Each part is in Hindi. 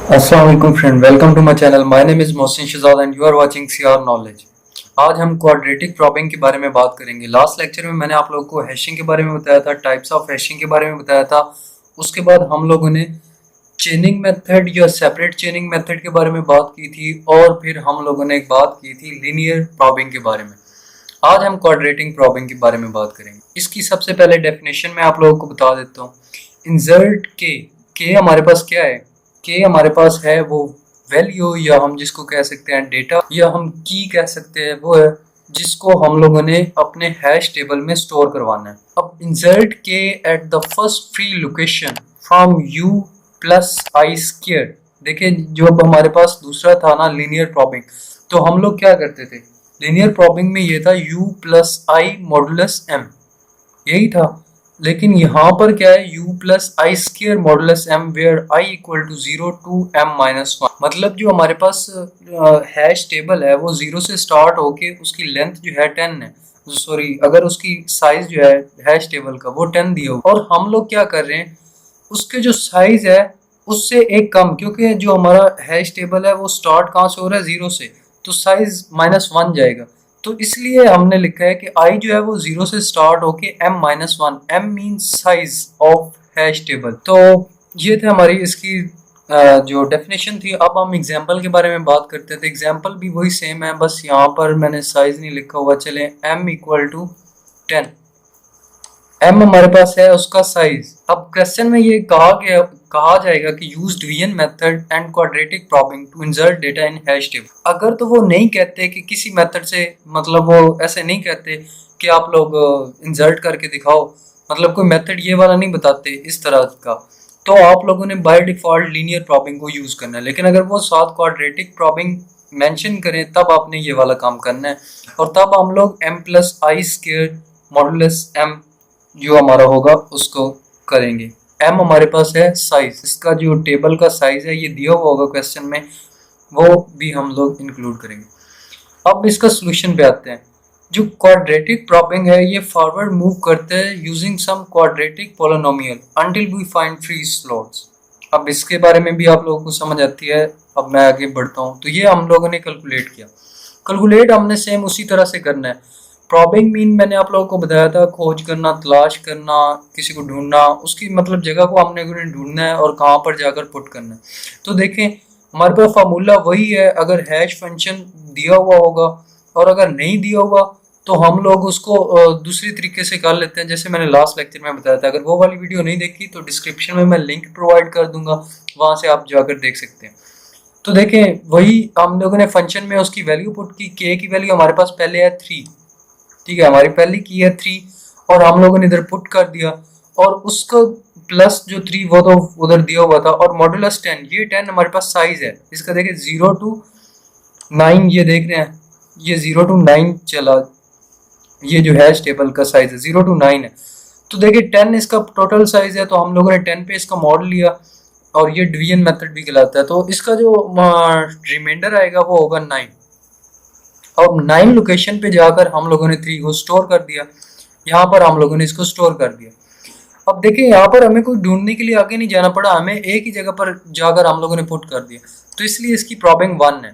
अस्सलाम वालेकुम friend, welcome to my channel. My name is Mohsin Shahzad and you are watching CR knowledge. आज हम क्वाड्रेटिक प्रॉबिंग के बारे में बात करेंगे। लास्ट लेक्चर में मैंने आप लोगों को हैशिंग के बारे में बताया था, टाइप्स ऑफ हैशिंग के बारे में बताया था। उसके बाद हम लोगों ने चेनिंग मेथड या सेपरेट चेनिंग मेथड के बारे में बात की थी और फिर हम लोगों ने एक बात की थी लीनियर प्रॉबिंग के बारे में। आज हम क्वाड्रेटिक प्रॉबिंग के बारे में बात करेंगे। इसकी सबसे पहले डेफिनेशन मैं आप लोगों को बता देता हूँ। इंसर्ट के हमारे पास क्या है? के हमारे पास है वो वैल्यू, या हम जिसको कह सकते हैं डेटा, या हम की कह सकते हैं, वो है जिसको हम लोगों ने अपने हैश टेबल में स्टोर करवाना है। अब इंसर्ट के at the first free location from you plus I square. देखिए, जो अब हमारे पास दूसरा था ना लीनियर प्रॉबिंग, तो हम लोग क्या करते थे? लीनियर प्रॉबिंग में ये था u plus i modulus m, यही था। लेकिन यहाँ पर क्या है? u plus i square modulus m where i equal to 0 to m minus 1। मतलब जो हमारे पास हैश टेबल है वो 0 से स्टार्ट होके उसकी लेंथ जो है 10 है, सॉरी अगर उसकी साइज जो है हैश टेबल का वो 10 दिया हो, और हम लोग क्या कर रहे हैं उसके जो साइज है उससे एक कम, क्योंकि जो हमारा हैश टेबल है वो स्टार्ट कहाँ से हो रहा है? 0 से, तो साइज -1 जाएगा। तो इसलिए हमने लिखा है कि आई जो है वो 0 से स्टार्ट होके m-1, m means size of hash table. तो ये थे हमारी इसकी जो डेफिनेशन थी। अब हम एग्जांपल के बारे में बात करते थे। एग्जांपल भी वही सेम है, बस यहाँ पर मैंने साइज नहीं लिखा हुआ। चले m इक्वल टू 10, m हमारे पास है उसका साइज। अब क्वेश्चन में ये कहा जाएगा कि use division method and quadratic probing to insert data in hash table. अगर तो वो नहीं कहते कि किसी मेथड से, मतलब वो ऐसे नहीं कहते कि आप लोग इंसर्ट करके दिखाओ, मतलब कोई मेथड ये वाला नहीं बताते इस तरह का, तो आप लोगों ने बाय डिफॉल्ट लीनियर प्रॉबिंग को यूज करना है। लेकिन अगर वो साथ क्वाड्रेटिक प्रॉबिंग मेंशन करें तब आपने ये वाला काम करना है, और तब हम लोग m plus i square modulus m जो हमारा होगा उसको करेंगे। m हमारे पास है साइज, इसका जो टेबल का साइज है ये दिया हुआ होगा क्वेश्चन में, वो भी हम लोग इंक्लूड करेंगे। अब इसका सोल्यूशन पे आते हैं। जो क्वाड्रेटिक प्रॉबिंग है ये फॉरवर्ड मूव करते हैं using some quadratic polynomial until we find free slots. अब इसके बारे में भी आप लोगों को समझ आती है। अब मैं आगे बढ़ता हूँ। तो ये हम लोगों ने कैलकुलेट किया। कैलकुलेट हमने सेम उसी तरह से करना है। प्रॉबिंग मीन मैंने आप लोगों को बताया था, खोज करना, तलाश करना, किसी को ढूंढना, उसकी मतलब जगह को हमने ढूंढना है और कहाँ पर जाकर पुट करना है। तो देखें, हमारे पास फार्मूला वही है। अगर हैश फंक्शन दिया हुआ होगा और अगर नहीं दिया हुआ तो हम लोग उसको दूसरी तरीके से कर लेते हैं, जैसे मैंने लास्ट लेक्चर में बताया था। अगर वो वाली वीडियो नहीं देखी तो डिस्क्रिप्शन में मैं लिंक प्रोवाइड कर दूंगा, वहां से आप जाकर देख सकते हैं। तो देखें, वही हम लोगों ने फंक्शन में उसकी वैल्यू पुट की। के की वैल्यू हमारे पास पहले है 3, ठीक है, हमारी पहली की है 3, और हम लोगों ने इधर पुट कर दिया, और उसका प्लस जो 3 वो तो उधर दिया हुआ था, और मॉडुलस 10, ये 10 हमारे पास साइज है इसका। देखिए 0 टू 9, ये देख रहे हैं, ये 0 टू 9 चला, ये जो हैश टेबल का साइज है 0 टू 9 है। तो देखिए 10 इसका टोटल साइज है, तो हम लोगों ने 10 पे इसका मॉडल लिया, और ये डिवीजन मेथड भी कहलाता है। तो इसका जो रिमाइंडर आएगा वो होगा 9। अब 9 लोकेशन पे जाकर हम लोगों ने 3 को स्टोर कर दिया। यहाँ पर हम लोगों ने इसको स्टोर कर दिया। अब देखिए, यहाँ पर हमें कोई ढूंढने के लिए आगे नहीं जाना पड़ा, हमें एक ही जगह पर जाकर हम लोगों ने पुट कर दिया, तो इसलिए इसकी प्रॉबिंग 1 है,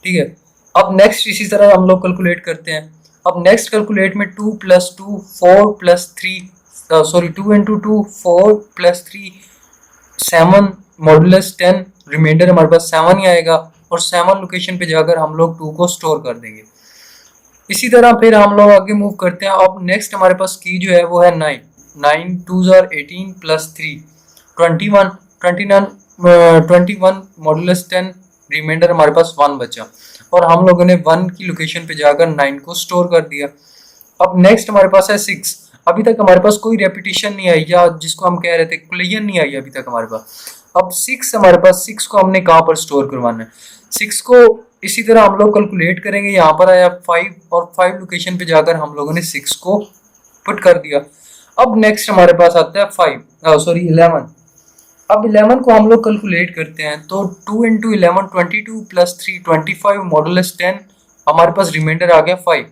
ठीक है। अब नेक्स्ट इसी तरह हम लोग कैलकुलेट करते हैं। अब नेक्स्ट कैलकुलेट में 2 plus 2 4 plus 3, sorry 2 into 2 4 plus 3 7 modulus 10, remainder हमारे पास 7 ही आएगा, और 7 लोकेशन पे जाकर हम लोग 2 को स्टोर कर देंगे। इसी तरह फिर हम लोग आगे मूव करते हैं। अब नेक्स्ट हमारे पास की जो है वो है 9, 9 2 आर 18 प्लस 3 21 29 21 मॉडुलस 10, रिमाइंडर हमारे पास 1 बचा, और हम लोगों ने 1 की लोकेशन पे जाकर 9 को स्टोर कर दिया। अब नेक्स्ट हमारे पास है 6। अभी तक हमारे पास कोई रेपिटेशन नहीं आई, या जिसको हम कह रहे थे कोलिजन नहीं आई अभी तक हमारे पास। अब 6 हमारे पास, 6 को हमने कहाँ पर स्टोर करवाना है? 6 को इसी तरह हम लोग कैलकुलेट करेंगे। यहाँ पर आया 5, और 5 लोकेशन पे जाकर हम लोगों ने 6 को पुट कर दिया। अब नेक्स्ट हमारे पास आता है 11। अब 11 को हम लोग कैलकुलेट करते हैं, तो 2 इंटू 11 22 प्लस 3 25 मॉडुलस 10, हमारे पास रिमाइंडर आ गया 5।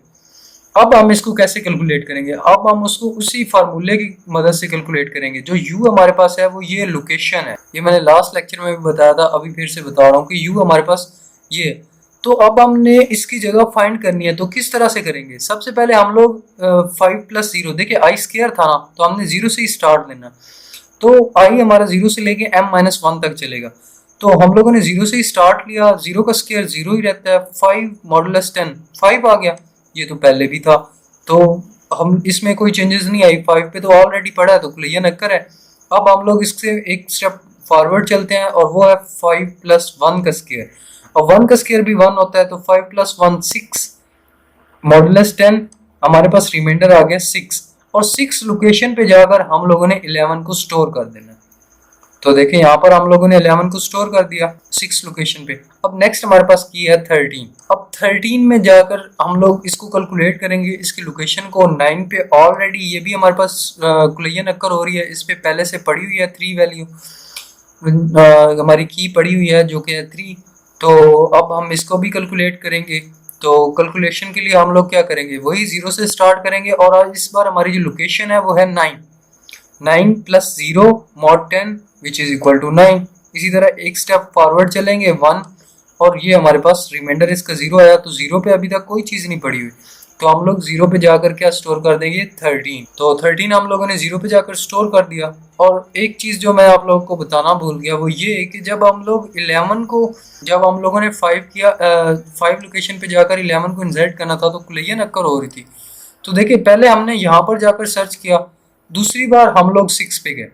अब हम इसको कैसे कैलकुलेट करेंगे? अब हम उसको उसी फार्मूले की मदद से कैलकुलेट करेंगे। जो u हमारे पास है वो ये लोकेशन है, ये मैंने लास्ट लेक्चर में भी बताया था, अभी फिर से बता रहा हूँ कि u हमारे पास ये। तो अब हमने इसकी जगह फाइंड करनी है, तो किस तरह से करेंगे? सबसे पहले हम लोग 5+0, देखिए आई स्क्वायर था ना, तो हमने 0 से ही स्टार्ट लेना। तो आई हमारा 0 से लेके m-1 तक चलेगा। तो हम लोगों ने 0 से ही स्टार्ट लिया, 0 का स्क्वायर 0 ही रहता है। 5 मॉडुलस 10 5 आ गया, ये तो पहले भी था, तो हम इसमें कोई चेंजेस नहीं आई। 5 पे तो ऑलरेडी पड़ा है, तो क्लियर नक्कर है। अब हम लोग इससे एक स्टेप फॉरवर्ड चलते हैं, और वो है 5+1 का स्क्वायर। और 1 का स्क्वायर भी 1 होता है, तो 5+1 6 मॉडुलस 10, हमारे पास रिमाइंडर आ गया 6। और 6 लोकेशन पे जाकर हम लोगों ने 11 को स्टोर कर देना। तो देखिए यहाँ पर हम लोगों ने 11 को स्टोर कर दिया 6 लोकेशन पे। अब नेक्स्ट हमारे पास की है 13। अब 13 में जाकर हम लोग इसको कैलकुलेट करेंगे, इसकी लोकेशन को। 9 पे ऑलरेडी ये भी हमारे पास क्लियर नक्कर हो रही है, इस पे पहले से पड़ी हुई है 3 वैल्यू, हमारी की पड़ी हुई है जो कि है 3। तो अब हम इसको भी कैलकुलेट करेंगे। तो कैलकुलेशन के लिए हम लोग क्या करेंगे, वही 0 से स्टार्ट करेंगे, और आज इस बार हमारी जो लोकेशन है वो है 9। 9+0 mod 10 which is equal to 9। इसी तरह एक स्टेप फॉरवर्ड चलेंगे 1, और ये हमारे पास रिमाइंडर इसका 0 आया, तो 0 पे अभी तक कोई चीज़ नहीं पड़ी हुई, तो हम लोग 0 पे जाकर क्या स्टोर कर देंगे 13। तो 13 हम लोगों ने 0 पे जाकर स्टोर कर दिया। और एक चीज़ जो मैं आप लोगों को बताना भूल गया वो ये है कि जब हम लोग 11 को, जब हम लोगों ने 5 किया, 5 लोकेशन पे जाकर 11 को इंसर्ट करना था, तो क्लियर नक्कर हो रही थी। तो देखिए पहले हमने यहाँ पर जाकर सर्च किया, दूसरी बार हम लोग 6 पे गए।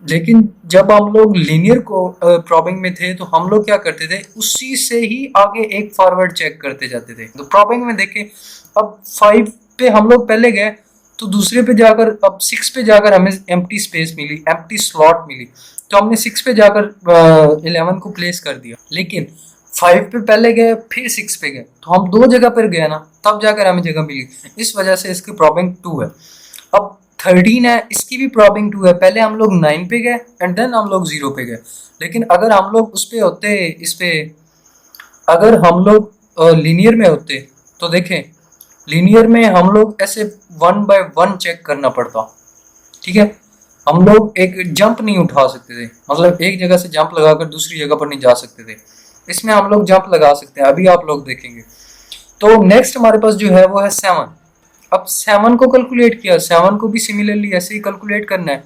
लेकिन जब हम लोग लीनियर को प्रॉबिंग में थे, तो हम लोग क्या करते थे, उसी से ही आगे एक फॉरवर्ड चेक करते जाते थे। तो प्रॉबिंग में देखें, अब 5 पे हम लोग पहले गए, तो दूसरे पे जाकर अब 6 पे जाकर हमें एम्प्टी स्पेस मिली, एम्प्टी स्लॉट मिली, तो हमने 6 पे जाकर 11 को प्लेस कर दिया। लेकिन 5 पे पहले गए, फिर 6 पे गए, तो हम दो जगह पर गए ना, तब जाकर हमें जगह मिली। इस वजह से इसकी प्रॉबिंग 2 है। अब 13 है, इसकी भी प्रॉबिंग 2 है। पहले हम लोग 9 पे गए एंड देन हम लोग 0 पे गए। लेकिन अगर हम लोग उस पे होते, इस पे अगर हम लोग लीनियर में होते, तो देखें लीनियर में हम लोग ऐसे 1 बाय 1 चेक करना पड़ता, ठीक है। हम लोग एक जंप नहीं उठा सकते थे, मतलब एक जगह से जंप लगाकर दूसरी जगह पर नहीं जा सकते थे। इसमें हम लोग जंप लगा सकते हैं, अभी आप लोग देखेंगे। तो नेक्स्ट हमारे पास जो है वो है 7। अब 7 को कैलकुलेट किया, 7 को भी सिमिलरली ऐसे ही कैलकुलेट करना है।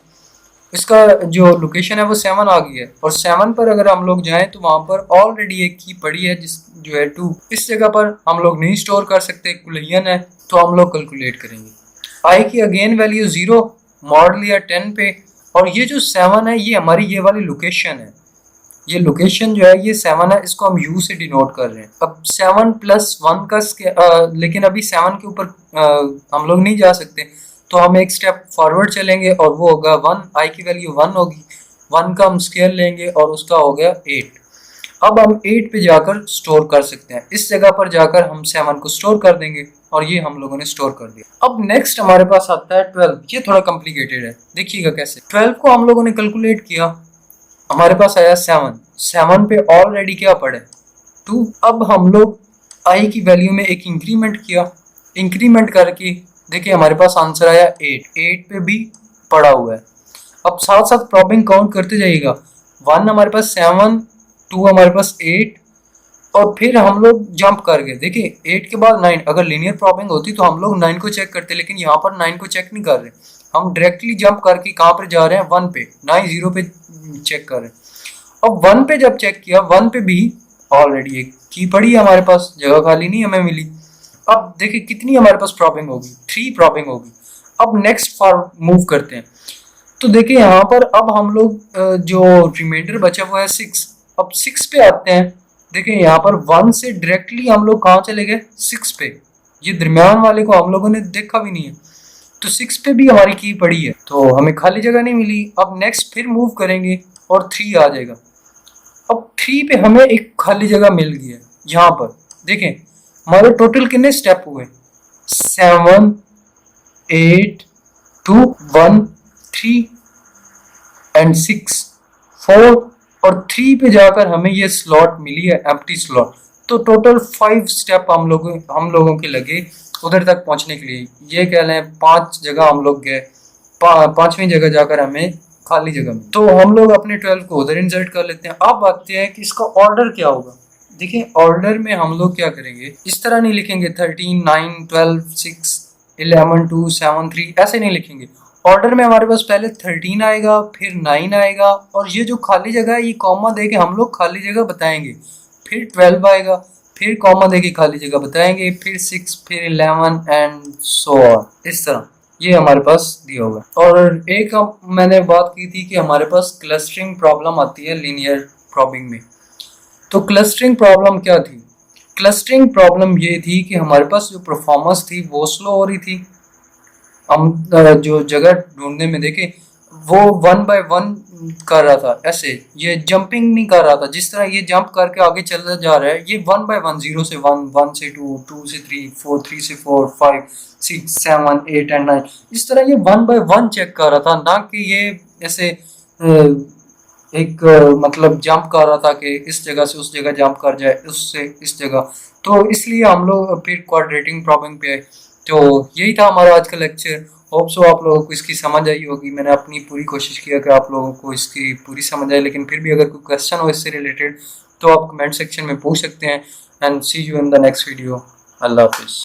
इसका जो लोकेशन है वो 7 आ गई है, और 7 पर अगर हम लोग जाएं तो वहां पर ऑलरेडी एक की पड़ी है जिस जो है 2। इस जगह पर हम लोग नहीं स्टोर कर सकते, कुलियन है, तो हम लोग कैलकुलेट करेंगे। आई की अगेन वैल्यू 0, मॉड लिया 10 पे, और ये जो 7 है ये हमारी ये वाली लोकेशन है। ये लोकेशन जो है ये 7 है, इसको हम u से डिनोट कर रहे हैं। अब 7+1 का लेकिन अभी 7 के ऊपर हम लोग नहीं जा सकते, तो हम एक स्टेप फॉरवर्ड चलेंगे, और वो होगा 1। आई की वैल्यू 1 होगी, 1 का हम स्केयर लेंगे, और उसका हो गया 8। अब हम 8 पे जाकर स्टोर कर सकते हैं, इस जगह पर जाकर हम 7 को स्टोर कर देंगे, और ये हम लोगों ने स्टोर कर दिया। अब नेक्स्ट हमारे पास आता है 12। ये थोड़ा कॉम्प्लिकेटेड है, देखिएगा कैसे। 12 को हम लोगों ने कैलकुलेट किया, हमारे पास आया 7। 7 पे ऑलरेडी क्या पड़े 2। अब हम लोग आई की वैल्यू में एक इंक्रीमेंट किया, इंक्रीमेंट करके देखिए हमारे पास आंसर आया 8। 8 पे भी पड़ा हुआ है। अब साथ साथ प्रॉबिंग काउंट करते जाइएगा, 1 हमारे पास 7, 2 हमारे पास 8, और फिर हम लोग जंप कर गए। देखिए 8 के बाद 9, अगर लीनियर प्रॉबिंग होती तो हम लोग 9 को चेक करते, लेकिन यहाँ पर 9 को चेक नहीं कर रहे, हम डायरेक्टली जंप करके कहाँ पर जा रहे हैं 1 पे, ना ही 0 पे चेक कर रहे हैं। अब 1 पे जब चेक किया, 1 पे भी ऑलरेडी एक की पड़ी है हमारे पास, जगह खाली नहीं हमें मिली। अब देखिए कितनी हमारे पास प्रॉबिंग होगी, 3 प्रॉबिंग होगी। अब नेक्स्ट फॉर मूव करते हैं, तो देखिए यहाँ पर अब हम लोग जो रिमाइंडर बचा हुआ है 6। अब 6 पे आते हैं, देखिए यहाँ पर 1 से डायरेक्टली हम लोग कहाँ चले गए 6 पे, ये दरमियान वाले को हम लोगों ने देखा भी नहीं है, तो 6 पे भी हमारी की पड़ी है, तो हमें खाली जगह नहीं मिली। अब नेक्स्ट फिर मूव करेंगे और 3 आ जाएगा। अब 3 पे हमें एक खाली जगह मिल गई है। यहाँ पर देखें हमारे टोटल कितने स्टेप हुए, 7, 8, 2, 1, 3 एंड 6, 4, और 3 पे जाकर हमें ये स्लॉट मिली है, एम्प्टी स्लॉट। तो टोटल 5 स्टेप हम लोगों के लगे उधर तक पहुंचने के लिए। ये कह लें 5 जगह हम लोग गए, 5वीं जगह जाकर हमें खाली जगह मिली, तो हम लोग अपने 12 को उधर इंसर्ट कर लेते हैं। अब आते हैं कि इसका ऑर्डर क्या होगा। देखिए ऑर्डर में हम लोग क्या करेंगे, इस तरह नहीं लिखेंगे 13, 9, 12, 6, 11, 2, 7, 3 ऐसे नहीं लिखेंगे। ऑर्डर में हमारे पास पहले 13 आएगा, फिर 9 आएगा, और ये जो खाली जगह है ये कॉमा दे के हम लोग खाली जगह बताएंगे। फिर 12 आएगा, फिर कॉमा दे के खाली जगह बताएंगे, फिर 6, फिर 11 एंड सो ऑन। इस तरह ये हमारे पास दिया होगा। और एक मैंने बात की थी कि हमारे पास क्लस्टरिंग प्रॉब्लम आती है लीनियर प्रॉबिंग में। तो क्लस्टरिंग प्रॉब्लम क्या थी? क्लस्टरिंग प्रॉब्लम ये थी कि हमारे पास जो परफॉर्मेंस थी वो स्लो हो रही थी। हम जो जगह ढूंढने में देखे वो 1 बाय 1 कर रहा था, ऐसे ये जंपिंग नहीं कर रहा था। जिस तरह ये जंप करके आगे चलता जा रहा है, ये 1 बाय 1, 0 से 1, 1 से 2, 2 से 3, 4, 3 से 4, 5, 6, 7, 8 एंड 9, इस तरह ये 1 बाय 1 चेक कर रहा था, ना कि ये ऐसे मतलब जंप कर रहा था कि इस जगह से उस जगह जंप कर जाए, उससे इस जगह। तो इसलिए हम लोग फिर क्वाड्रेटिक प्रॉब्लम पे आए। तो यही था हमारा आज का लेक्चर। होप सो आप लोगों को इसकी समझ आई होगी। मैंने अपनी पूरी कोशिश किया कि आप लोगों को इसकी पूरी समझ आए, लेकिन फिर भी अगर कोई क्वेश्चन हो इससे रिलेटेड तो आप कमेंट सेक्शन में पूछ सकते हैं। And see you in the next video. अल्लाह हाफिज़।